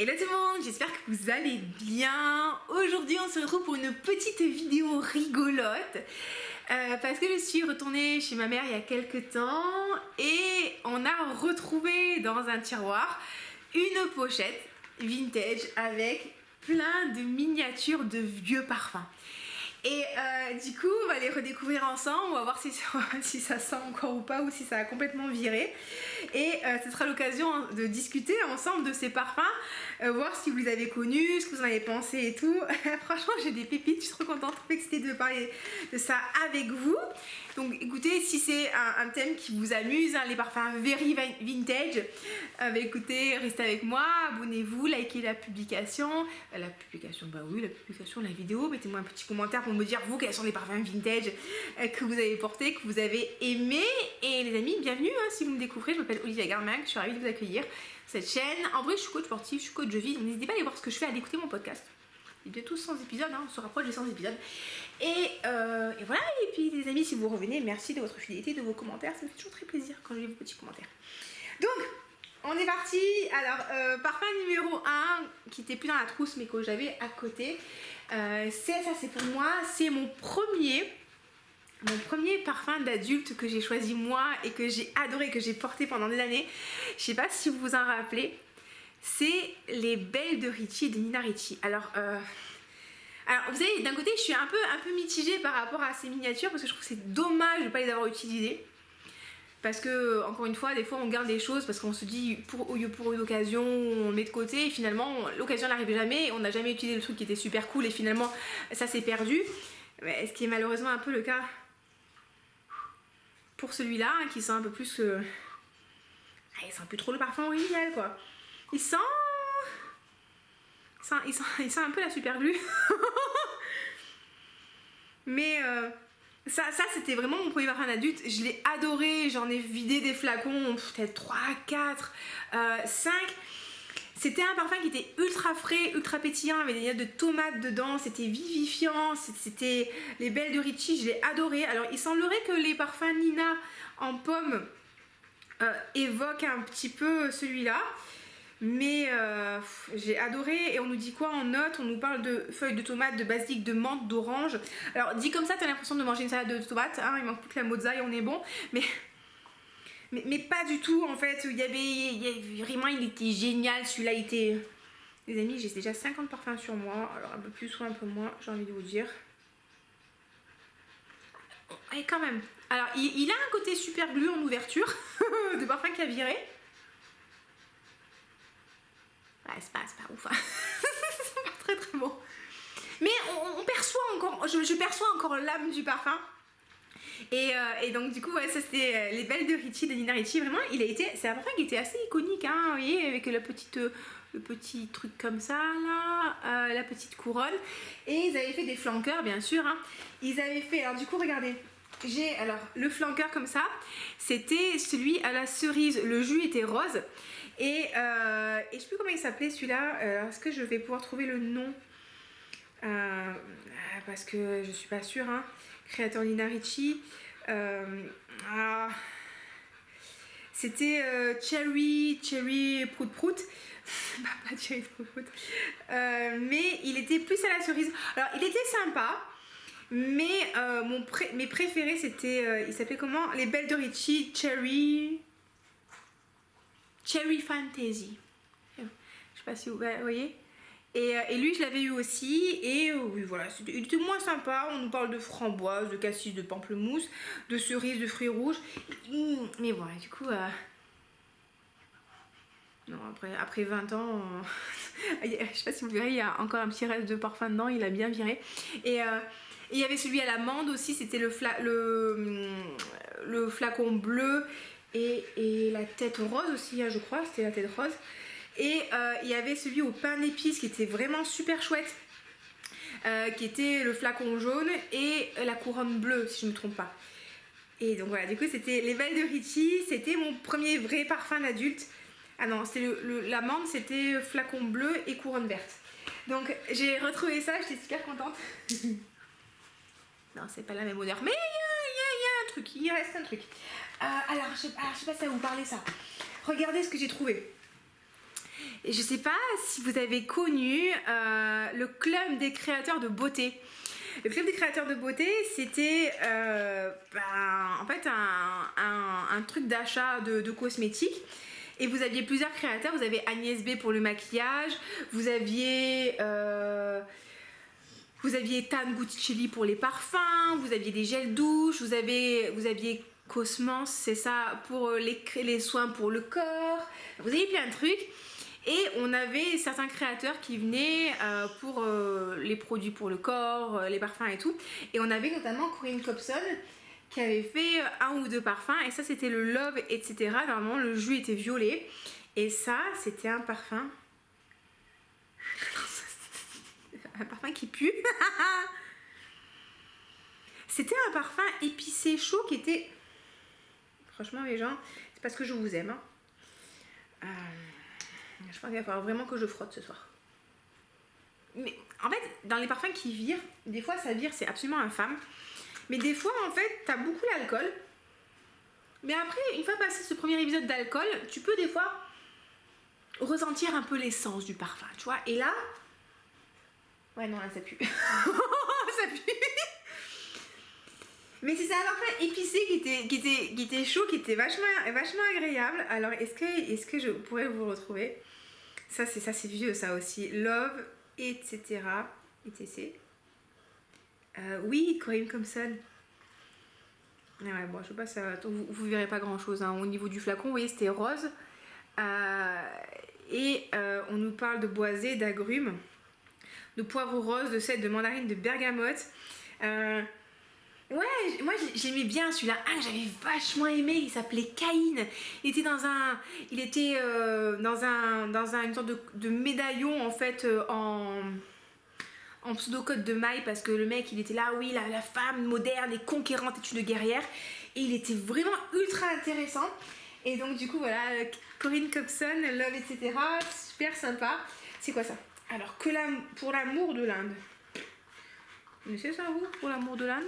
Hello tout le monde, j'espère que vous allez bien. Aujourd'hui on se retrouve pour une petite vidéo rigolote parce que je suis retournée chez ma mère il y a quelques temps et on a retrouvé dans un tiroir une pochette vintage avec plein de miniatures de vieux parfums. Et du coup on va les redécouvrir ensemble, on va voir si ça sent encore ou pas ou si ça a complètement viré. Et ce sera l'occasion de discuter ensemble de ces parfums, voir si vous les avez connus, ce que vous en avez pensé et tout. Franchement j'ai des pépites, je suis trop contente, trop excitée de parler de ça avec vous. Donc écoutez, si c'est un thème qui vous amuse, hein, les parfums very vintage, écoutez, restez avec moi, abonnez-vous, likez la publication, la vidéo, mettez-moi un petit commentaire pour me dire vous quels sont les parfums vintage que vous avez portés, que vous avez aimés. Et les amis, bienvenue hein, si vous me découvrez, je m'appelle Olivia Garmac, je suis ravie de vous accueillir sur cette chaîne. En vrai je suis coach sportif, je suis coach de vie, donc n'hésitez pas à aller voir ce que je fais, à écouter mon podcast. Il est bientôt 100 épisodes, hein, on se rapproche des 100 épisodes. Et voilà, et puis les amis, si vous revenez, merci de votre fidélité, de vos commentaires, ça me fait toujours très plaisir quand je lis vos petits commentaires. Donc, on est parti. Alors, parfum numéro 1, qui était plus dans la trousse, mais que j'avais à côté. C'est pour moi, c'est mon premier parfum d'adulte que j'ai choisi moi et que j'ai adoré, que j'ai porté pendant des années. Je sais pas si vous vous en rappelez. C'est les Belles de Ricci et de Nina Ricci. Alors vous savez, d'un côté je suis un peu mitigée par rapport à ces miniatures parce que je trouve que c'est dommage de ne pas les avoir utilisées. Parce que, encore une fois, des fois on garde les choses parce qu'on se dit pour une occasion, on met de côté et finalement l'occasion n'arrive jamais, on n'a jamais utilisé le truc qui était super cool et finalement ça s'est perdu. Mais ce qui est malheureusement un peu le cas pour celui-là, hein, qui sent un peu plus... il sent plus trop le parfum original quoi. Il sent un peu la super glue. Mais ça c'était vraiment mon premier parfum d'adulte. Je l'ai adoré, j'en ai vidé des flacons, peut-être 3, 4, 5. C'était un parfum qui était ultra frais, ultra pétillant, avec des notes de tomates dedans, c'était vivifiant, c'était les Belles de Ricci, je l'ai adoré. Alors il semblerait que les parfums Nina en pomme évoquent un petit peu celui-là. Mais j'ai adoré. Et on nous dit quoi en note? On nous parle de feuilles de tomates, de basilic, de menthe, d'orange. Alors dit comme ça t'as l'impression de manger une salade de tomates, hein, il manque plus que la mozzaille, on est bon. Mais pas du tout en fait. Vraiment il était génial, celui-là il était... Les amis, j'ai déjà 50 parfums sur moi, alors un peu plus ou un peu moins, j'ai envie de vous dire. Et quand même. Alors il a un côté super glu en ouverture de parfum qui a viré. C'est pas ouf, hein. C'est pas très très bon. Mais on perçoit encore, je perçois encore l'âme du parfum. Et donc du coup, ouais, ça c'était les Belles de Ricci, de Nina Ricci. Vraiment, c'est un parfum qui était assez iconique, hein, vous voyez, avec le petit truc comme ça, là, la petite couronne. Et ils avaient fait des flanqueurs, bien sûr. Hein. Ils avaient fait, alors du coup, regardez. J'ai alors le flanqueur comme ça, c'était celui à la cerise, le jus était rose. Et je sais plus comment il s'appelait celui-là. Est-ce que je vais pouvoir trouver le nom parce que je suis pas sûre. Hein. Créateur Nina Ricci. C'était Cherry Prout Prout. Pas Cherry Prout Prout. Mais il était plus à la cerise. Alors il était sympa. Mais mes préférés c'était. Il s'appelait comment? Les Belles de Ricci Cherry Fantasy. Je sais pas si vous voyez. Et lui je l'avais eu aussi. Et oui voilà, il était moins sympa. On nous parle de framboise, de cassis, de pamplemousse, de cerises, de fruits rouges. Mais voilà, du coup. Non, après 20 ans. Je sais pas si vous verrez, il y a encore un petit reste de parfum dedans. Il a bien viré. Et il y avait celui à l'amande aussi. C'était le flacon bleu. Et la tête rose aussi, hein, je crois, c'était la tête rose. Et il y avait celui au pain d'épices qui était vraiment super chouette, qui était le flacon jaune et la couronne bleue, si je ne me trompe pas. Et donc voilà, du coup, c'était les Belles de Ricci, c'était mon premier vrai parfum d'adulte. Ah non, c'était l'amande, c'était flacon bleu et couronne verte. Donc j'ai retrouvé ça, j'étais super contente. Non, c'est pas la même odeur, mais il y a un truc, il reste un truc. Alors, je sais pas si ça va vous parler ça. Regardez ce que j'ai trouvé. Et je sais pas si vous avez connu le club des créateurs de beauté. Le club des créateurs de beauté, c'était en fait un truc d'achat de cosmétiques. Et vous aviez plusieurs créateurs. Vous avez Agnès B pour le maquillage. Vous aviez Tan Guccielli pour les parfums. Vous aviez des gels douche. Vous aviez Cosmos, c'est ça, pour les soins pour le corps. Vous avez plein de trucs. Et on avait certains créateurs qui venaient pour les produits pour le corps, les parfums et tout. Et on avait notamment Corinne Copson qui avait fait un ou deux parfums. Et ça, c'était le Love, etc. Normalement, le jus était violet. Et ça, c'était un parfum. Un parfum qui pue. C'était un parfum épicé chaud qui était... Franchement, les gens, c'est parce que je vous aime. Je pense qu'il va falloir vraiment que je frotte ce soir. Mais en fait, dans les parfums qui virent, des fois ça vire, c'est absolument infâme. Mais des fois, en fait, t'as beaucoup l'alcool. Mais après, une fois passé ce premier épisode d'alcool, tu peux des fois ressentir un peu l'essence du parfum, tu vois. Et là... Ouais, non, là, ça pue. Ça pue. Mais c'est un parfum épicé qui était chaud, qui était vachement agréable. Alors, est-ce que je pourrais vous retrouver? Ça, c'est vieux, ça aussi. Love, etc. etc. Oui, Corinne Thompson. Ouais, bon, je sais pas, vous verrez pas grand-chose. Hein. Au niveau du flacon, vous voyez, c'était rose. On nous parle de boisé, d'agrumes, de poivre rose, de sel, de mandarine, de bergamote. Ouais, moi j'aimais bien celui-là. Ah, j'avais vachement aimé. Il s'appelait Caïn. Il était dans une sorte de médaillon en fait en pseudo-code de maille parce que le mec il était là, oui, la femme moderne et conquérante est une guerrière. Et il était vraiment ultra intéressant. Et donc du coup voilà, Corinne Copson, Love, etc. Super sympa. C'est quoi ça? Alors, pour l'amour de l'Inde. Vous connaissez ça vous? Pour l'amour de l'Inde?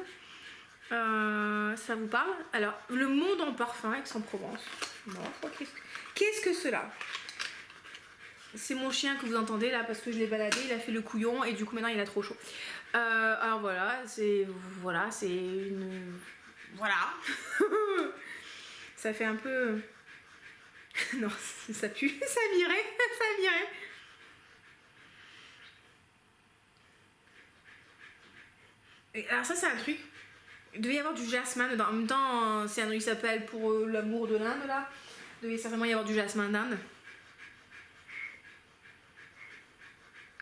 Ça vous parle? Alors, le monde en parfum, Aix-en-Provence. Non, qu'est-ce que cela? C'est mon chien que vous entendez là parce que je l'ai baladé, il a fait le couillon et du coup maintenant il a trop chaud. Alors voilà, c'est une... Voilà. Ça fait un peu... Non, ça pue, ça virait. Alors ça c'est un truc. Il devait y avoir du jasmin dedans. En même temps, c'est un truc qui s'appelle pour l'amour de l'Inde là. Il devait certainement y avoir du jasmin d'Inde.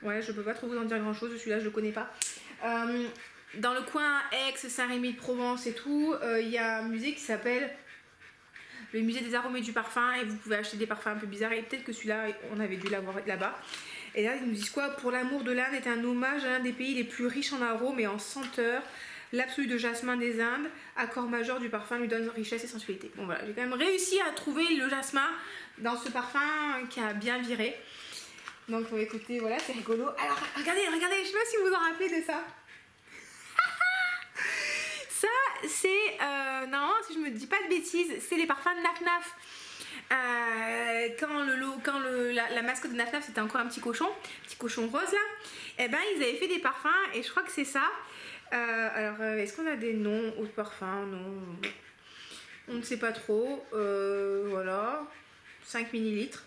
Ouais, je peux pas trop vous en dire grand chose, celui-là je le connais pas. Dans le coin Aix, Saint-Rémy-de-Provence et tout, il y a un musée qui s'appelle le musée des arômes et du parfum et vous pouvez acheter des parfums un peu bizarres et peut-être que celui-là on avait dû l'avoir là-bas. Et là ils nous disent quoi? Pour l'amour de l'Inde est un hommage à l'un des pays les plus riches en arômes et en senteurs. L'absolu de jasmin des Indes, accord majeur du parfum lui donne richesse et sensualité. Bon voilà, j'ai quand même réussi à trouver le jasmin dans ce parfum qui a bien viré. Donc écoutez, voilà, c'est rigolo. Alors regardez, je sais pas si vous vous en rappelez de ça. Ça, c'est, normalement, si je me dis pas de bêtises, c'est les parfums de Naf Naf. Quand la mascotte de Naf Naf c'était encore un petit cochon rose là, et ben ils avaient fait des parfums et je crois que c'est ça. Alors est-ce qu'on a des noms aux parfums? Non, on ne sait pas trop. Voilà, 5 millilitres.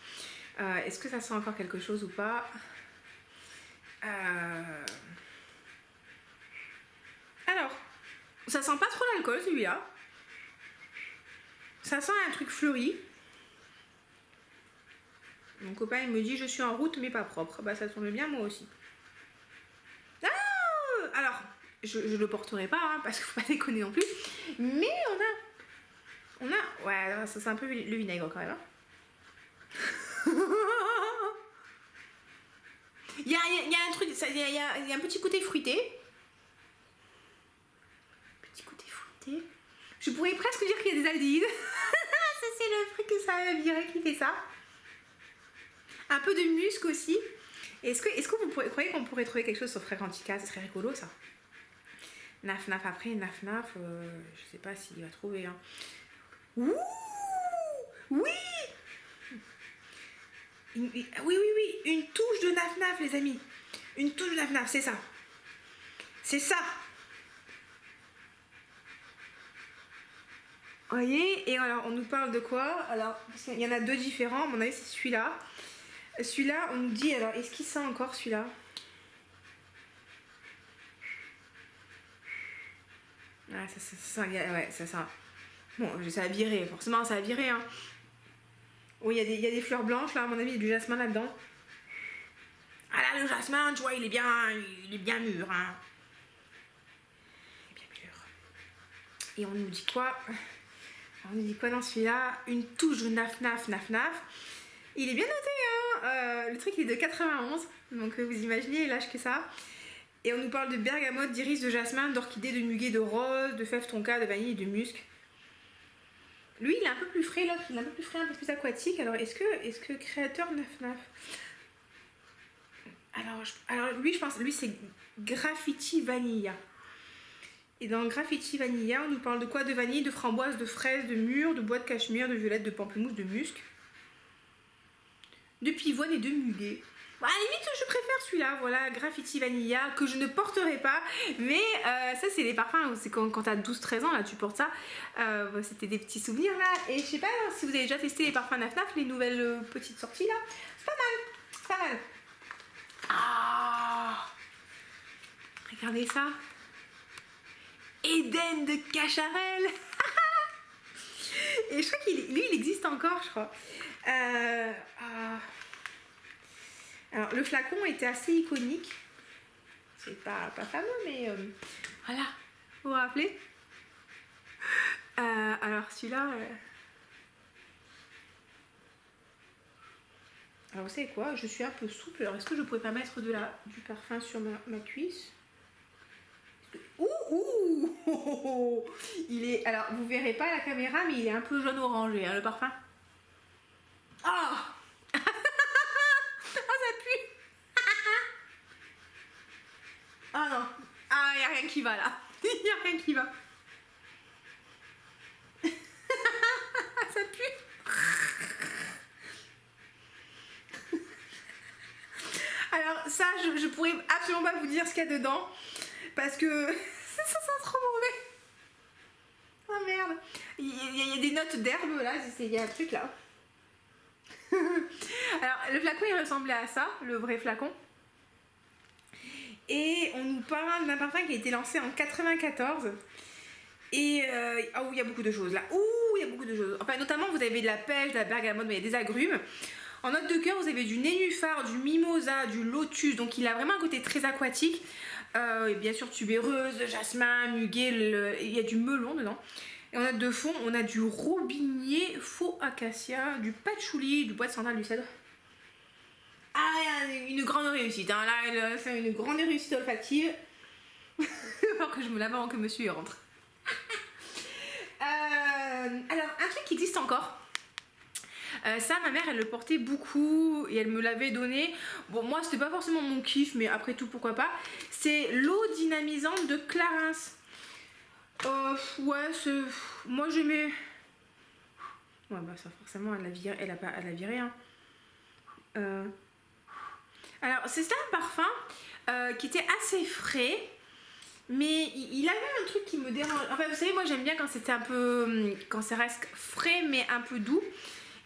Est-ce que ça sent encore quelque chose ou pas? Alors, ça sent pas trop l'alcool celui-là. Ça sent un truc fleuri. Mon copain il me dit je suis en route mais pas propre. Bah ça tombe bien moi aussi. Ah, alors, je le porterai pas hein, parce qu'il faut pas déconner non plus. Mais on a... Ouais, ça c'est un peu le vinaigre quand même. Hein. Il y a un truc, il y a un petit côté fruité. Je pourrais presque dire qu'il y a des aldéhydes. Ça c'est le truc que ça a viré qui fait ça. Un peu de musc aussi. Est-ce que vous croyez qu'on pourrait trouver quelque chose sur Fragrantica? Ce serait rigolo ça. Naf Naf après, Naf Naf, je sais pas s'il va trouver. Hein. Ouh, oui. Oui, oui, oui, une touche de naf-naf, les amis. Une touche de naf-naf, c'est ça. C'est ça. Vous voyez? Et alors, on nous parle de quoi? Alors, il y en a deux différents. À mon avis, c'est celui-là. Celui-là, on nous dit, alors, est-ce qu'il sent encore celui-là? Ah, ouais, ça sent. Bon, ça a viré, forcément, ça a viré, hein. Oui, il y a des fleurs blanches, là, à mon avis, il y a du jasmin là-dedans. Ah là, le jasmin, tu vois, il est bien mûr, hein. Il est bien mûr. Et on nous dit quoi? On nous dit quoi dans celui-là? Une touche de naf-naf. Il est bien noté, hein. Le truc, il est de 91, donc vous imaginez l'âge que ça. Et on nous parle de bergamote, d'iris, de jasmin, d'orchidée, de muguet, de rose, de fève tonka, de vanille et de musc. Lui, il est un peu plus frais, l'autre, il est un peu plus frais, un peu plus aquatique. Alors, est-ce que créateur naf-naf? Alors, lui, je pense, lui, c'est Graffiti Vanilla. Et dans Graffiti Vanilla, on nous parle de quoi? De vanille, de framboise, de fraise, de mûre, de bois de cachemire, de violette, de pamplemousse, de musc, de pivoine et de muguet. Bah, à la limite, je préfère celui-là, voilà, Graffiti Vanilla, que je ne porterai pas. Mais ça, c'est les parfums, c'est quand t'as 12-13 ans, là, tu portes ça. C'était des petits souvenirs, là. Et je sais pas si vous avez déjà testé les parfums naf-naf, les nouvelles petites sorties, là. C'est pas mal, c'est pas mal. Ah, regardez ça. Éden de Cacharel. Et je crois il existe encore, je crois. Alors, le flacon était assez iconique. C'est pas fameux, mais voilà. Vous vous rappelez? Alors, celui-là... Alors, vous savez quoi? Je suis un peu souple. Alors, est-ce que je pourrais pas mettre du parfum sur ma cuisse? Ouh, il est... Alors, vous verrez pas à la caméra, mais il est un peu jaune-orangé, hein, le parfum. Ah. Oh, ça pue. Ah non. Ah, il n'y a rien qui va, là. Il n'y a rien qui va. Ça pue. Alors, ça, je pourrais absolument pas vous dire ce qu'il y a dedans. Parce que ça sent trop mauvais. Oh merde. Il y a des notes d'herbe là, il y a un truc là. Alors le flacon il ressemblait à ça, le vrai flacon. Et on nous parle d'un parfum qui a été lancé en 94. Et oh, il y a beaucoup de choses là. Ouh, il y a beaucoup de choses. Enfin, notamment vous avez de la pêche, de la bergamote, mais il y a des agrumes. En note de cœur, vous avez du nénuphar, du mimosa, du lotus. Donc il a vraiment un côté très aquatique. Et bien sûr tubéreuse, jasmin, muguet, il y a du melon dedans. Et en note de fond, on a du robinier, faux acacia, du patchouli, du bois de sandal, du cèdre. Ah, une grande réussite. Hein. Là, c'est une grande réussite olfactive. Alors que je me lave avant que monsieur rentre. Alors, un truc qui existe encore. Ça, ma mère, elle le portait beaucoup et elle me l'avait donné. Bon, moi, c'était pas forcément mon kiff, mais après tout, pourquoi pas. C'est l'eau dynamisante de Clarins. Ouais, moi, j'aimais... Ouais, bah ça, forcément, elle a viré, hein. Alors, c'était un parfum qui était assez frais, mais il avait un truc qui me dérange. Enfin, vous savez, moi, j'aime bien quand c'était un peu... Quand ça reste frais, mais un peu doux.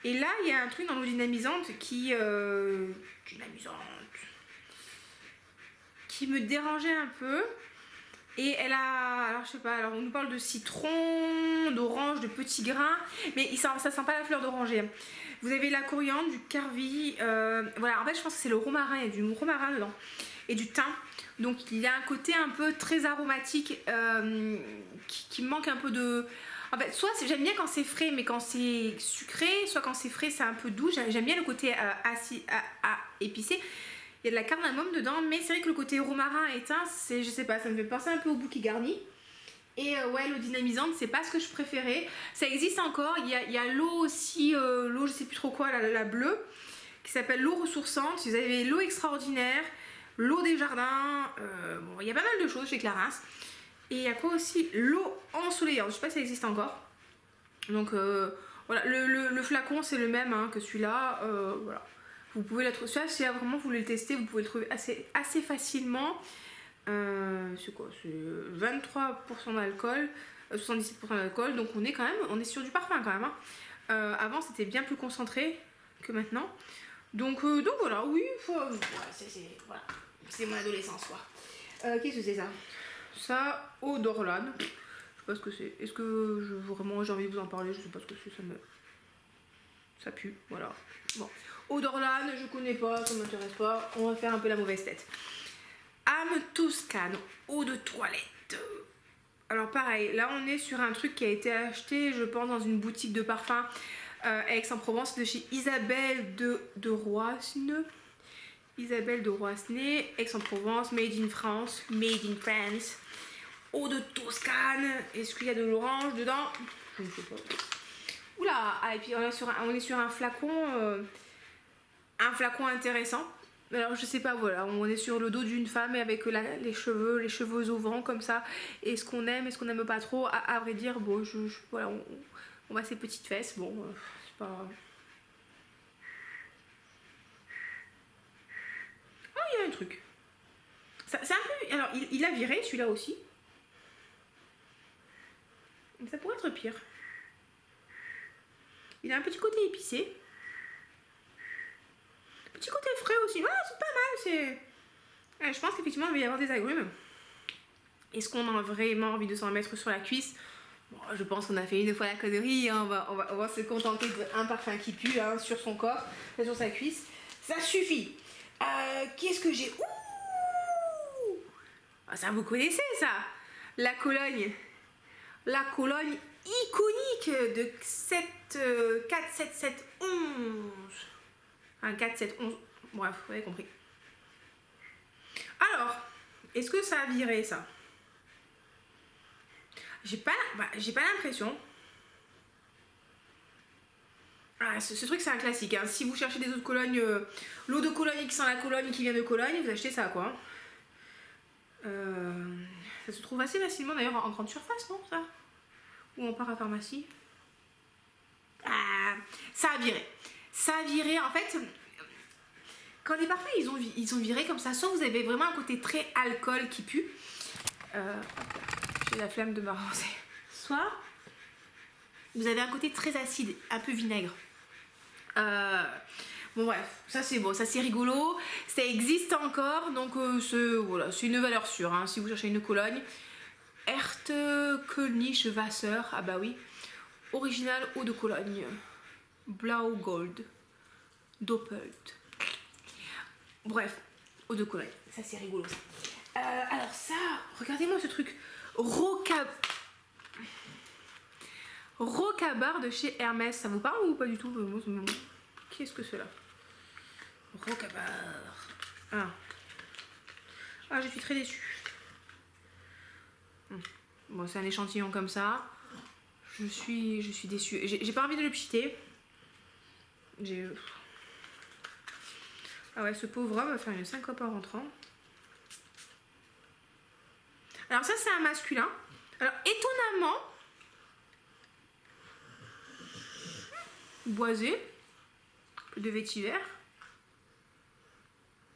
Et là, il y a un truc dans l'eau dynamisante qui me dérangeait un peu. Et elle a... Alors, je sais pas, alors on nous parle de citron, d'orange, de petits grains. Mais ça sent pas la fleur d'oranger. Vous avez la coriandre, du carvi. Voilà, en fait, je pense que c'est le romarin. Il y a du romarin dedans. Et du thym. Donc, il y a un côté un peu très aromatique qui manque un peu de... En fait, soit j'aime bien quand c'est frais, mais quand c'est sucré, soit quand c'est frais, c'est un peu doux. J'aime bien le côté épicé. Il y a de la cardamome dedans, mais c'est vrai que le côté romarin et thym, je sais pas, ça me fait penser un peu au bouquet garni. Et ouais, l'eau dynamisante, c'est pas ce que je préférais. Ça existe encore. Il y a l'eau aussi, l'eau je sais plus trop quoi, la bleue, qui s'appelle l'eau ressourçante. Vous avez l'eau extraordinaire, l'eau des jardins. Bon, il y a pas mal de choses chez Clarins. Et il y a quoi aussi? L'eau ensoleillante. Je sais pas si ça existe encore. Donc voilà, le flacon c'est le même hein, que celui-là. Voilà. Vous pouvez la trouver, ça si vraiment vous voulez le tester, vous pouvez le trouver assez facilement. C'est quoi? C'est 23% d'alcool, 77% d'alcool, donc on est sur du parfum quand même. Hein. Avant c'était bien plus concentré que maintenant. Donc voilà, oui, voilà, c'est mon adolescence quoi. Qu'est-ce que c'est ça? Ça, eau d'Orlane. Je sais pas ce que c'est. Est-ce que vraiment j'ai envie de vous en parler? Je sais pas ce que c'est, ça pue, voilà. Bon, eau d'Orlane, je connais pas, ça m'intéresse pas. On va faire un peu la mauvaise tête. Âme Toscane, eau de toilette. Alors pareil, là on est sur un truc qui a été acheté, je pense, dans une boutique de parfum Aix-en-Provence de chez Isabelle de Roisne. Isabelle de Roisne, Aix-en-Provence, made in France, made in France. Eau de Toscane. Est-ce qu'il y a de l'orange dedans? Je ne sais pas. Oula, et puis on est sur un flacon intéressant. Alors je sais pas, voilà, on est sur le dos d'une femme et avec les cheveux au vent comme ça. Est-ce qu'on aime, est-ce qu'on n'aime pas trop? À vrai dire, bon, voilà, on voit ses petites fesses, bon, c'est pas... Oh, il y a un truc. C'est un peu... Alors, il a viré, celui-là aussi. Ça pourrait être pire. Il a un petit côté épicé. Petit côté frais aussi. Ah, c'est pas mal. Je pense qu'effectivement, il va y avoir des agrumes. Est-ce qu'on a vraiment envie de s'en mettre sur la cuisse? Bon, je pense qu'on a fait une fois la connerie. Hein. On va se contenter d'un parfum qui pue hein, sur son corps, sur sa cuisse. Ça suffit. Qu'est-ce que j'ai? Ouh, ça, vous connaissez ça? La Cologne. La Cologne iconique de 4, 7, 7, 11. Un 4, 7, 11. Bref, vous avez compris. Alors, est-ce que ça a viré ça? J'ai pas l'impression. Ah, ce truc c'est un classique. Hein. Si vous cherchez des eaux de Cologne, l'eau de Cologne qui sent la Cologne qui vient de Cologne, vous achetez ça quoi. Ça se trouve assez facilement d'ailleurs en grande surface, non ça? Ou en parapharmacie. Ah, ça a viré. Ça a viré, en fait, quand les parfums ils ont viré comme ça, soit vous avez vraiment un côté très alcool qui pue. J'ai la flemme de m'avancer. Soit vous avez un côté très acide, un peu vinaigre. Bon bref, ça c'est bon, ça c'est rigolo, ça existe encore, donc voilà, c'est une valeur sûre. Hein, si vous cherchez une Cologne, Wasser, ah bah oui, original eau de Cologne, Blau Gold, Doppelt. Bref, eau de Cologne, ça c'est rigolo ça. Alors ça, regardez-moi ce truc, Rocabar de chez Hermès, ça vous parle ou pas du tout? Qu'est-ce que c'est là? Rocabar. Ah, je suis très déçue. Bon, c'est un échantillon comme ça. Je suis déçue. J'ai pas envie de le pchiter. Ah ouais, ce pauvre homme va faire une syncope en rentrant. Alors ça, c'est un masculin. Alors, étonnamment, boisé, un peu de vétiver.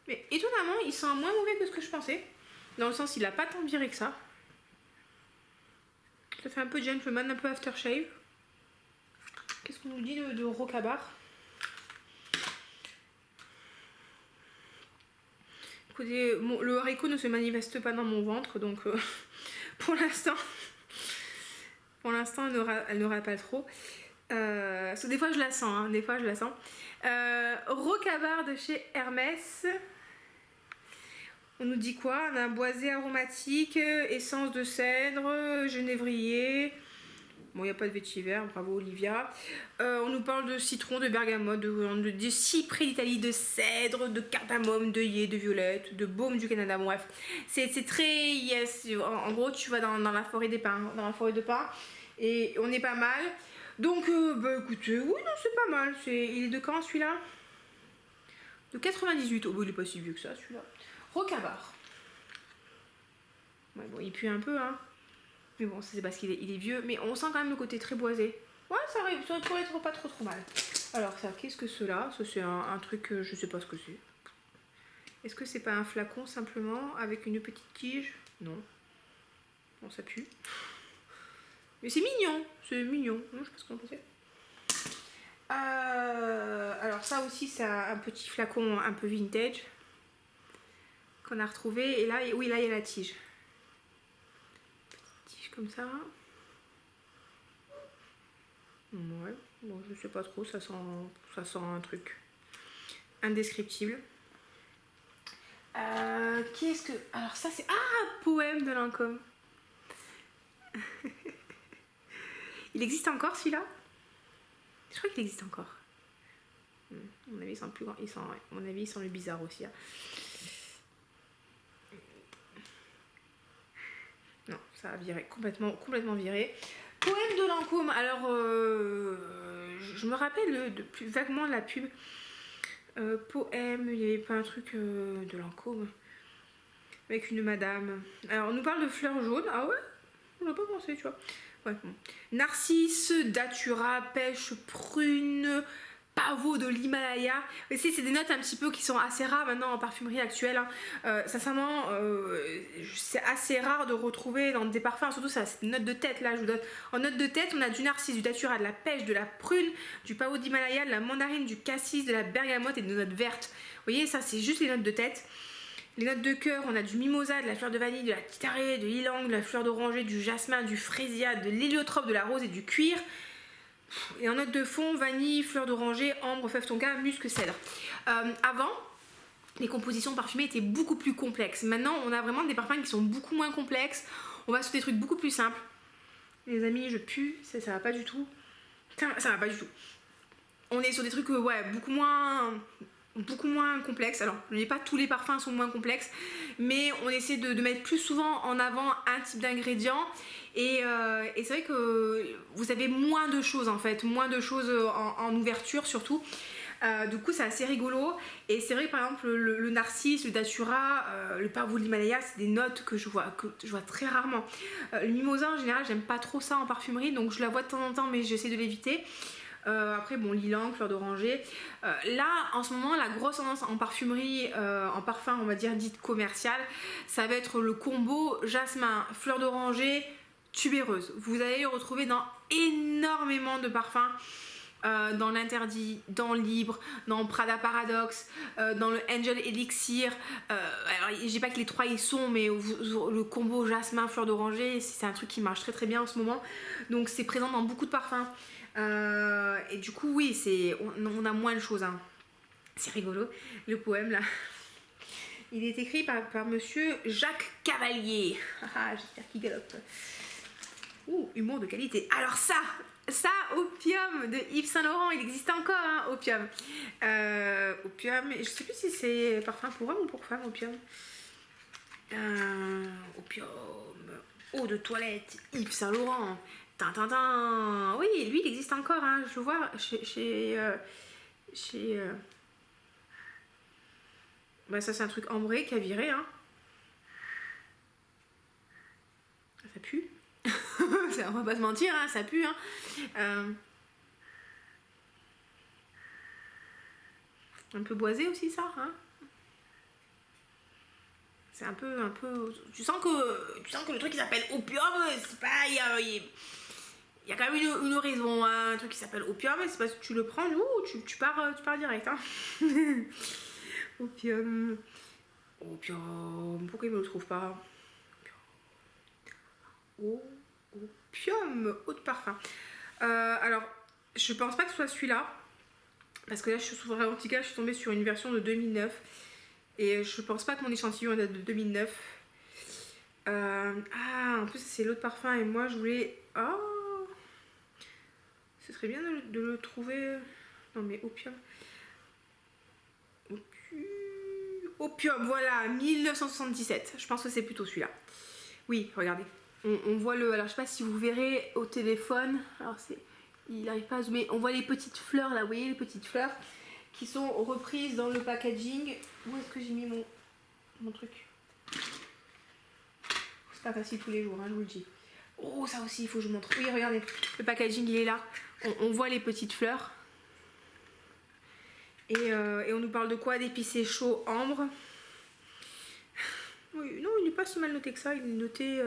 Mais étonnamment, il sent moins mauvais que ce que je pensais. Dans le sens, il a pas tant viré que ça. Ça fait un peu gentleman, un peu aftershave. Qu'est-ce qu'on nous dit de Rocabar? Écoutez, le haricot ne se manifeste pas dans mon ventre, donc pour l'instant, elle n'aura pas trop. Des fois je la sens, hein, des fois je la sens. Rocabar de chez Hermès. On nous dit quoi? On a un boisé aromatique, essence de cèdre, genévrier. Bon, il n'y a pas de vétiver, bravo Olivia. On nous parle de citron, de bergamote, de cyprès d'Italie, de cèdre, de cardamome, d'œillet, de violette, de baume du Canada. Bon, bref, c'est très... Yes. En gros, tu vas dans la forêt des pins, et on est pas mal. Donc, bah écoutez, oui, non, c'est pas mal. Il est de quand celui-là? De 98. Oh, bah, il est pas si vieux que ça, celui-là. Rocabar. Ouais, bon, il pue un peu, hein. Mais bon, c'est parce qu'il est vieux. Mais on sent quand même le côté très boisé. Ouais, ça pourrait être pas trop mal. Alors ça, qu'est-ce que cela? Ça c'est un truc, je sais pas ce que c'est. Est-ce que c'est pas un flacon simplement avec une petite tige? Non. Bon, ça pue. Mais c'est mignon, c'est mignon. Non, je sais pas ce qu'on pensait. Alors ça aussi c'est un petit flacon un peu vintage qu'on a retrouvé. Et là, oui, là il y a la tige. Petite tige comme ça. Ouais, bon, je sais pas trop, ça sent un truc indescriptible. Qu'est-ce que... Alors ça c'est... Ah, poème de Lancôme. Il existe encore celui-là? Je crois qu'il existe encore. À mon avis, ils sont plus grands. À mon avis, ils sont le bizarre aussi. Hein. Non, ça a viré, complètement viré. Poème de Lancôme. Alors, je me rappelle vaguement de la pub. Poème, il n'y avait pas un truc de Lancôme avec une madame. Alors, on nous parle de fleurs jaunes. Ah ouais? On n'a pas pensé, tu vois. Ouais, bon. Narcisse, datura, pêche, prune, pavot de l'Himalaya. C'est des notes un petit peu qui sont assez rares maintenant en parfumerie actuelle. Hein. Sincèrement, c'est assez rare de retrouver dans des parfums, surtout ça, c'est une note de tête là, je vous donne. En note de tête, on a du narcisse, du datura, de la pêche, de la prune, du pavot d'Himalaya, de la mandarine, du cassis, de la bergamote et des notes vertes. Vous voyez, ça c'est juste les notes de tête. Les notes de cœur, on a du mimosa, de la fleur de vanille, de la kitarée, de l'ilang, de la fleur d'oranger, du jasmin, du frésia, de l'héliotrope, de la rose et du cuir. Et en note de fond, vanille, fleur d'oranger, ambre, fève tonka, musc, cèdre. Avant, les compositions parfumées étaient beaucoup plus complexes. Maintenant, on a vraiment des parfums qui sont beaucoup moins complexes. On va sur des trucs beaucoup plus simples. Les amis, je pue, ça va pas du tout. Ça va pas du tout. On est sur des trucs, ouais, beaucoup moins complexe. Alors, je ne dis pas tous les parfums sont moins complexes, mais on essaie de mettre plus souvent en avant un type d'ingrédient. Et c'est vrai que vous avez moins de choses en fait, moins de choses en ouverture surtout. Du coup, c'est assez rigolo. Et c'est vrai que par exemple, le narcisse, le datura, le pavot de l'Himalaya, c'est des notes que je vois très rarement. Le mimosa, en général, j'aime pas trop ça en parfumerie, donc je la vois de temps en temps, mais j'essaie de l'éviter. Après bon, l'ilang, fleur d'oranger. Là en ce moment la grosse tendance en parfumerie, en parfum on va dire dite commerciale, ça va être le combo jasmin, fleur d'oranger, tubéreuse. Vous allez le retrouver dans énormément de parfums. Dans l'interdit, dans Libre, dans Prada Paradoxe, dans le Angel Elixir. Alors, je dis pas que les trois y sont, mais le combo jasmin, fleur d'oranger, c'est un truc qui marche très très bien en ce moment. Donc c'est présent dans beaucoup de parfums. Et du coup, oui, on a moins de choses. Hein. C'est rigolo. Le poème là, il est écrit par monsieur Jacques Cavalier. J'espère qu'il galope. Ouh, humour de qualité. Alors ça, Opium de Yves Saint Laurent, il existe encore, hein, Opium. Opium, je sais plus si c'est parfum pour homme ou pour femme, Opium. Opium, eau de toilette, Yves Saint Laurent. Tintintin. Oui, lui, il existe encore, hein, je le vois chez bah, ça, c'est un truc ambré qui a viré, hein. Ça pue. On va pas se mentir, hein, ça pue. Hein. Un peu boisé aussi, ça. Hein. C'est un peu. Tu sens que le truc qui s'appelle Opium, c'est pas. Il y a quand même une raison. Hein. Un truc qui s'appelle Opium, c'est parce que tu le prends, tu pars direct. Hein. Opium. Pourquoi il me le trouve pas? Opium, eau de parfum. Alors, je pense pas que ce soit celui-là. Parce que là, je suis tombée sur une version de 2009. Et je pense pas que mon échantillon date de 2009. En plus, c'est l'eau de parfum. Et moi, je voulais... Oh, ce serait bien de le trouver... Non, mais Opium. Opium, voilà, 1977. Je pense que c'est plutôt celui-là. Oui, regardez. On voit le... Alors, je sais pas si vous verrez au téléphone. Alors, il n'arrive pas à zoomer. On voit les petites fleurs, là, vous voyez, les petites fleurs qui sont reprises dans le packaging. Où est-ce que j'ai mis mon truc? C'est pas facile tous les jours, hein, je vous le dis. Oh, ça aussi, il faut que je vous montre. Oui, regardez, le packaging, il est là. On voit les petites fleurs. Et on nous parle de quoi? D'épicé chaud ambre. Oui, non, il n'est pas si mal noté que ça. Il est noté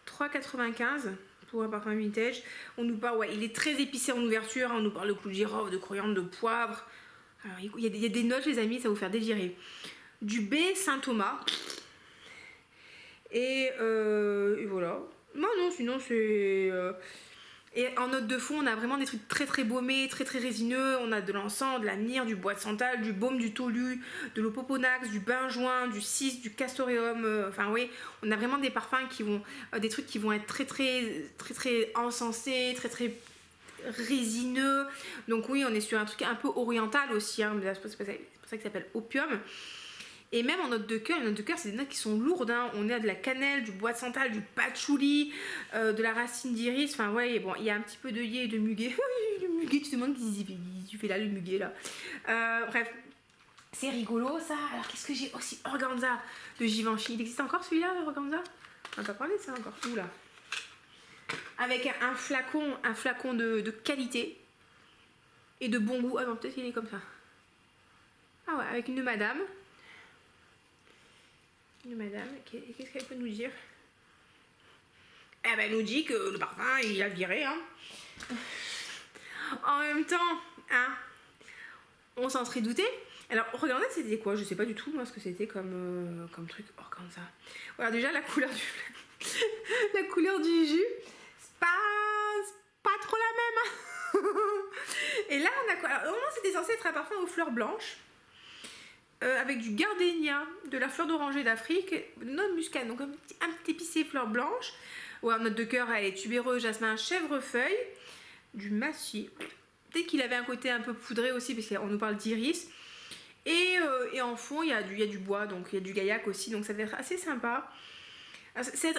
3,95 pour un parfum vintage. On nous parle, ouais, il est très épicé en ouverture. On nous parle de clous de girofle, de coriandre, de poivre. Alors, il y a des notes, les amis, ça va vous faire délirer. Du baie Saint-Thomas. Et voilà. Non, sinon c'est... Et en note de fond, on a vraiment des trucs très très baumés, très très résineux. On a de l'encens, de la myrrhe, du bois de santal, du baume du tolu, de l'opoponax, du benjoin, du cis, du castoreum. Enfin oui, on a vraiment des parfums qui vont... des trucs qui vont être très très très très encensés, très très résineux. Donc oui, on est sur un truc un peu oriental aussi. Hein. C'est pour ça qu'il s'appelle opium. Et même en note de cœur, les notes de cœur, c'est des notes qui sont lourdes. Hein. On a de la cannelle, du bois de santal, du patchouli, de la racine d'iris. Enfin, ouais, bon, il y a un petit peu d'œillet et de muguet. Le muguet, tu te demandes qui tu fais là, le muguet, là. Bref, c'est rigolo, ça. Alors, qu'est-ce que j'ai aussi? Organza de Givenchy. Il existe encore celui-là, le Organza? On n'a pas parlé de ça encore. Oula. Avec un flacon de qualité et de bon goût. Ah non, peut-être qu'il est comme ça. Ah ouais, avec une madame. Madame, qu'est-ce qu'elle peut nous dire? Eh ben, elle nous dit que le parfum, il a viré, hein. En même temps, hein, on s'en serait douté. Alors, regardez, c'était quoi? Je sais pas du tout, moi, ce que c'était comme truc. Oh, comme ça. Voilà, déjà, la couleur du... la couleur du jus, c'est pas trop la même, hein. Et là, on a quoi? Alors, normalement, c'était censé être un parfum aux fleurs blanches. Avec du gardénia, de la fleur d'oranger d'Afrique, de noix muscade, donc un petit épicé fleur blanche. Ouais, en note de cœur, elle est tubéreux, jasmin, chèvrefeuille, du massis. Peut-être qu'il avait un côté un peu poudré aussi, parce qu'on nous parle d'iris. Et en fond, il y a du bois, donc il y a du gaillac aussi, donc ça va être assez sympa. C'est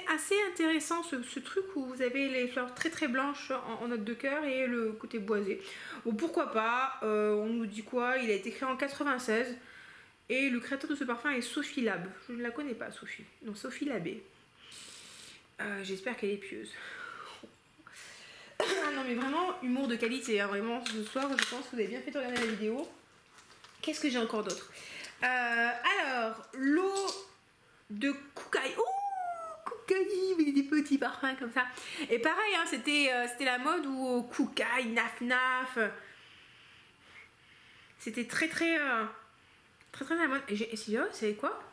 assez intéressant ce truc où vous avez les fleurs très très blanches en note de cœur et le côté boisé. Bon, pourquoi pas, on nous dit quoi? Il a été créé en 96 et le créateur de ce parfum est Sophie Lab. Je ne la connais pas, Sophie. Non, Sophie Labé. J'espère qu'elle est pieuse. Ah non, mais vraiment, humour de qualité, hein, vraiment. Ce soir, je pense que vous avez bien fait de regarder la vidéo. Qu'est-ce que j'ai encore d'autre? Alors, l'eau de Koukaï. Oh, Koukaï, mais des petits parfums comme ça. Et pareil, hein, c'était la mode où Koukaï, Naf Naf. C'était très très la mode. Et c'est quoi?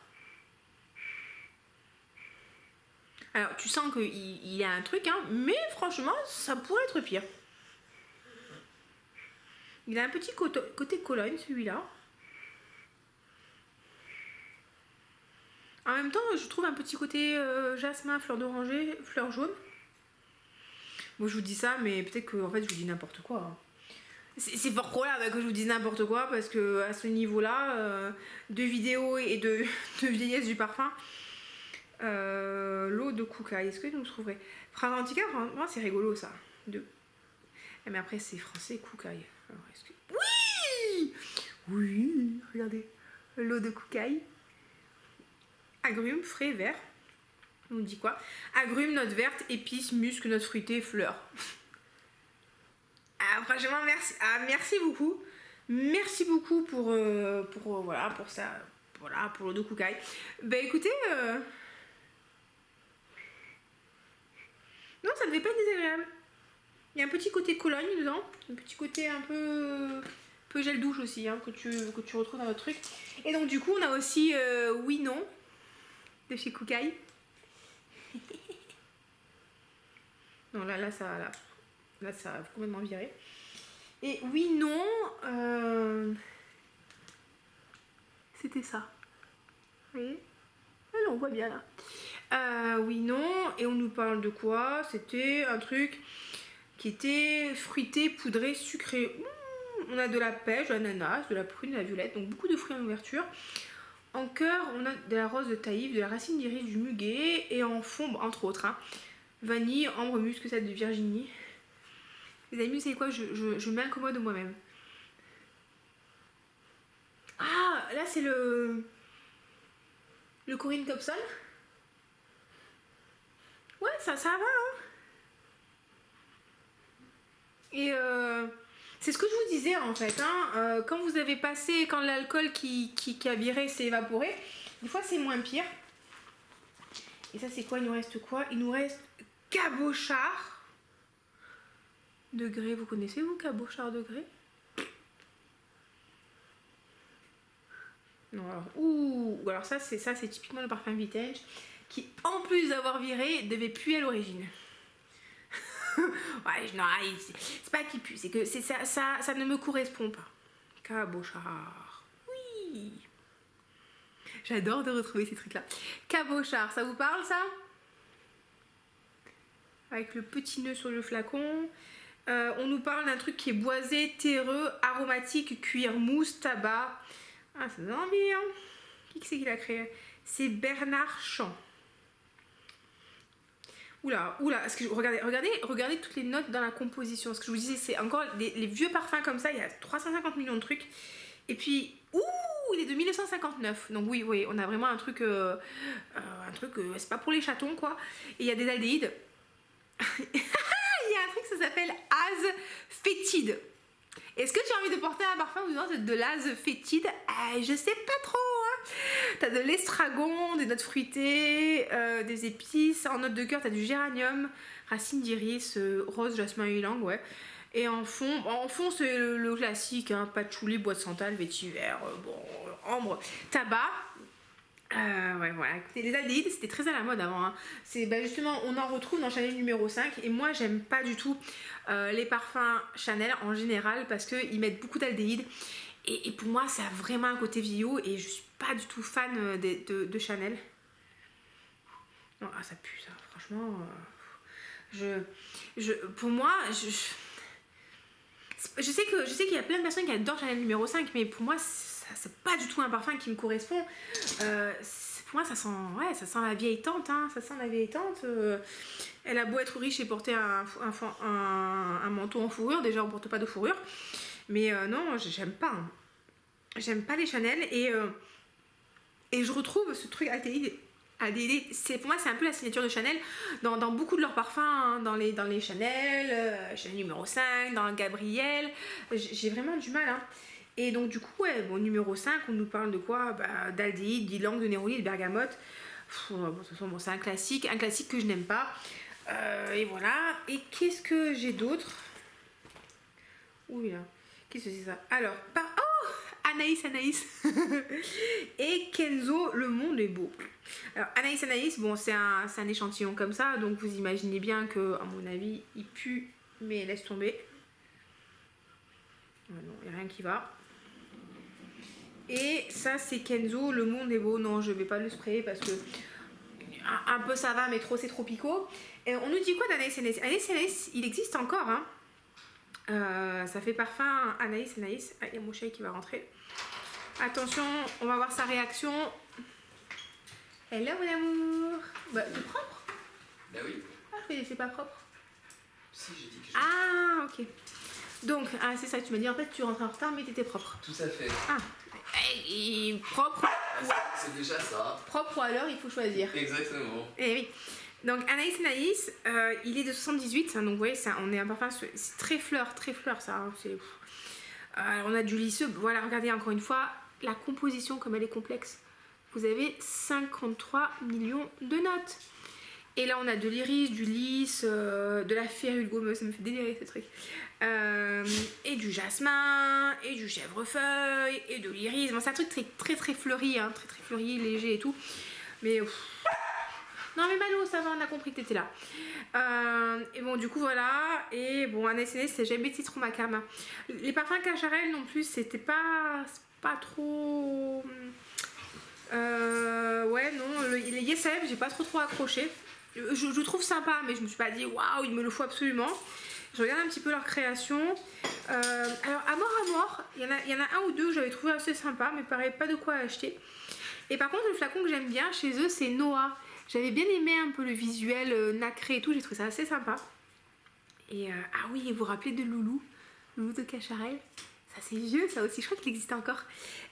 Alors, tu sens qu'il y a un truc, hein, mais franchement, ça pourrait être pire. Il a un petit côté Cologne, celui-là. En même temps, je trouve un petit côté jasmin, fleur d'oranger, fleur jaune. Bon, je vous dis ça, mais peut-être que en fait, je vous dis n'importe quoi. Hein. C'est fort probable que je vous dise n'importe quoi, parce que à ce niveau-là, de vidéos et de vieillesse du parfum, l'eau de Koukaï, est-ce que vous trouverez? Fragrantica, vraiment, c'est rigolo ça. Mais après, c'est français, Koukaï. Oui! Oui, regardez. L'eau de Koukaï. Agrumes, frais, vert. On nous dit quoi? Agrumes, notes vertes, épices, musc, notes fruitées, fleurs. Ah, franchement, merci. Ah, merci beaucoup. Merci beaucoup pour ça. Voilà, pour l'eau de Koukaï. Bah écoutez, non, ça devait pas être désagréable. Il y a un petit côté Cologne dedans, un petit côté un peu gel douche aussi, hein, que tu retrouves dans votre truc. Et donc du coup, on a aussi oui non de chez Koukaï. Non, là ça a complètement viré. Et oui non, c'était ça. Vous voyez? Ah non, on voit bien là. Oui non, et on nous parle de quoi? C'était un truc qui était fruité, poudré, sucré. On a de la pêche, de l'ananas, de la prune, de la violette, donc beaucoup de fruits en ouverture. En cœur, on a de la rose de Taïf, de la racine d'iris, du muguet, et en fond, entre autres, hein, vanille, ambre, musc, sel de Virginie. Les amis, vous savez quoi? Je m'incommode de moi-même. Ah, là c'est le Corinne Copsol. Ouais, ça va, hein. Et c'est ce que je vous disais en fait, hein. Quand vous avez passé, quand l'alcool qui a viré s'est évaporé, des fois c'est moins pire. Et ça c'est quoi? Il nous reste quoi? Il nous reste cabochard degré. Vous connaissez vous cabochard degré? Non, alors, ouh, alors ça c'est typiquement le parfum vintage qui en plus d'avoir viré devait puer à l'origine. Ouais, non, c'est pas qu'il pue, c'est que ça ne me correspond pas. Cabochard. Oui. J'adore de retrouver ces trucs-là. Cabochard, ça vous parle ça? Avec le petit nœud sur le flacon. On nous parle d'un truc qui est boisé, terreux, aromatique, cuir, mousse, tabac. Ah, ça donne envie, hein. Qui c'est qui l'a créé? C'est Bernard Champ. Oula, regardez toutes les notes dans la composition. Ce que je vous disais, c'est encore les vieux parfums comme ça, il y a 350 millions de trucs. Et puis, ouh, il est de 1959. Donc oui, on a vraiment un truc, c'est pas pour les chatons, quoi. Et il y a des aldéhydes. Il y a un truc, ça s'appelle Az fétide. Est-ce que tu as envie de porter un parfum ou de l'az fétide? Je sais pas trop, hein. T'as de l'estragon, des notes fruitées, des épices. En note de cœur, t'as du géranium, racine d'iris, rose, jasmin et ylang, ouais. Et en fond c'est le classique, hein, patchouli, bois de santal, vétiver, ambre, tabac. Ouais, voilà. Les aldéhydes, c'était très à la mode avant, hein. C'est justement, on en retrouve dans Chanel numéro 5. Et moi, j'aime pas du tout les parfums Chanel en général parce qu'ils mettent beaucoup d'aldéhydes. Et pour moi, ça a vraiment un côté vieillot et je suis pas du tout fan de Chanel. Non, ça pue, ça. Franchement, pour moi, je sais qu'il y a plein de personnes qui adorent Chanel numéro 5, mais pour moi, c'est pas du tout un parfum qui me correspond. Pour moi, ça sent la vieille tante, hein. Ça sent la vieille tante. Elle a beau être riche et porter un manteau en fourrure. Déjà, on porte pas de fourrure. Mais non, j'aime pas, hein. J'aime pas les Chanel. Et je retrouve ce truc aldéhyde. Pour moi, c'est un peu la signature de Chanel dans beaucoup de leurs parfums, hein, dans les Chanel, Chanel numéro 5, dans Gabrielle. J'ai vraiment du mal, hein. Et donc du coup, ouais, numéro 5, on nous parle de quoi? D'aldéhyde, d'ylang, de néroli, de bergamote. De toute façon, c'est un classique que je n'aime pas. Et voilà. Et qu'est-ce que j'ai d'autre? Oui, là. Qu'est-ce que c'est ça? Alors, oh, Anaïs. Et Kenzo, le monde est beau. Alors, Anaïs, c'est un échantillon comme ça, donc vous imaginez bien que, à mon avis, il pue, mais laisse tomber. Non, il n'y a rien qui va. Et ça, c'est Kenzo, le monde est beau. Non, je vais pas le sprayer parce que un peu ça va, mais trop c'est trop picot. Et on nous dit quoi d'Anaïs? Anaïs, il existe encore, hein. Ça fait parfum Anaïs. Ah, il y a mon chat qui va rentrer. Attention, on va voir sa réaction. Hello mon amour. C'est propre? Bah oui. Ah, c'est pas propre. Si, j'ai dit que Ah, ok. Donc, c'est ça, tu m'as dit en fait tu rentres en retard mais t'étais propre. Tout à fait. Ah, et propre. C'est déjà ça. Propre ou à l'heure, il faut choisir. Exactement. Eh oui. Donc Anaïs, il est de 78, hein, donc vous voyez, on est un parfum, c'est très fleur ça. Hein, on a du lisseux, voilà, regardez encore une fois, la composition comme elle est complexe. Vous avez 53 millions de notes. Et là on a de l'iris, du lys, de la férule gommeuse, ça me fait délirer ce truc. Et du jasmin, et du chèvrefeuille, et de l'iris. Bon, c'est un truc très fleuri, hein, très fleuri, léger et tout. Mais non mais Malo, ça va, on a compris que t'étais là. Et bon, du coup voilà. Et bon, Anaïs, c'est jamais été trop ma cam. Les parfums Cacharel non plus, c'était pas trop. Ouais, non, les Yesef, j'ai pas trop accroché. Je trouve sympa, mais je me suis pas dit waouh, il me le faut absolument. Je regarde un petit peu leur création. Alors, à mort, il y en a un ou deux que j'avais trouvé assez sympa, mais pareil, pas de quoi acheter. Et par contre, le flacon que j'aime bien chez eux, c'est Noah. J'avais bien aimé un peu le visuel nacré et tout, j'ai trouvé ça assez sympa. Et ah oui, vous vous rappelez de Loulou de Cacharel? Ça c'est vieux ça aussi, je crois qu'il existe encore.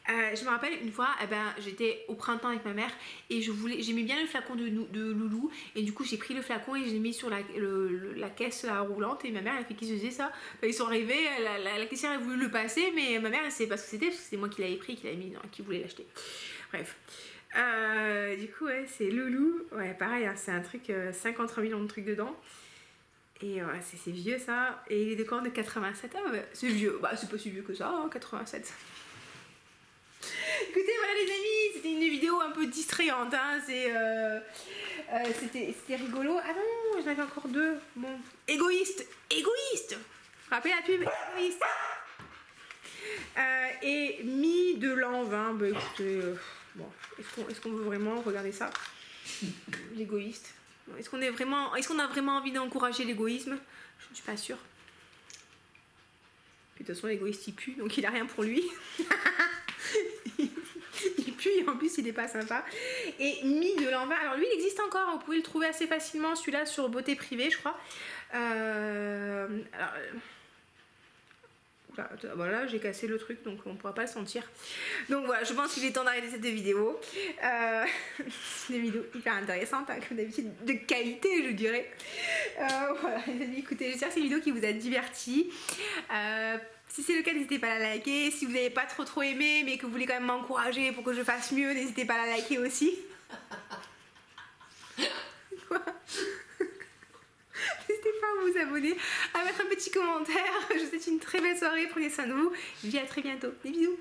Je me rappelle une fois, j'étais au printemps avec ma mère et j'aimais bien le flacon de Loulou et du coup j'ai pris le flacon et je l'ai mis sur la caisse roulante et ma mère elle a fait qu'ils faisaient ça. Enfin, ils sont arrivés, la caissière a voulu le passer mais ma mère elle sait pas ce que c'était parce que c'est moi qui l'avais pris, qui l'avais mis, qui voulait l'acheter. Bref. Du coup ouais c'est Loulou, ouais pareil hein, c'est un truc, 53 millions de trucs dedans. Et ouais, c'est vieux ça. Et il est de quand? De 87. Ah ouais, c'est vieux. Bah c'est pas si vieux que ça, hein, 87. Écoutez, voilà les amis, c'était une vidéo un peu distrayante. Hein, c'était rigolo. Ah non, j'en avais encore deux. Bon. Égoïste. Égoïste. Rappelez la pub. Égoïste. Et mis de l'an 20. Bah écoutez, bon, est-ce qu'on veut vraiment regarder ça? L'égoïste. Est-ce qu'on a vraiment envie d'encourager l'égoïsme? Je ne suis pas sûre. Puis, de toute façon, l'égoïste il pue, donc il a rien pour lui. Il pue et en plus il est pas sympa. Et Mi de l'an 20. Alors lui il existe encore, vous pouvez le trouver assez facilement, celui-là sur Beauté Privée, je crois. Voilà, j'ai cassé le truc donc on pourra pas le sentir. Donc voilà, je pense qu'il est temps d'arrêter cette vidéo. C'est une vidéo hyper intéressante, hein, comme d'habitude, de qualité je dirais. Voilà, les amis, écoutez, j'espère que c'est une vidéo qui vous a diverti. Si c'est le cas, n'hésitez pas à la liker. Si vous n'avez pas trop aimé mais que vous voulez quand même m'encourager pour que je fasse mieux, n'hésitez pas à la liker aussi. Quoi? N'hésitez pas à vous abonner, à mettre un petit commentaire. Je vous souhaite une très belle soirée, prenez soin de vous. Je vous dis à très bientôt. Des bisous.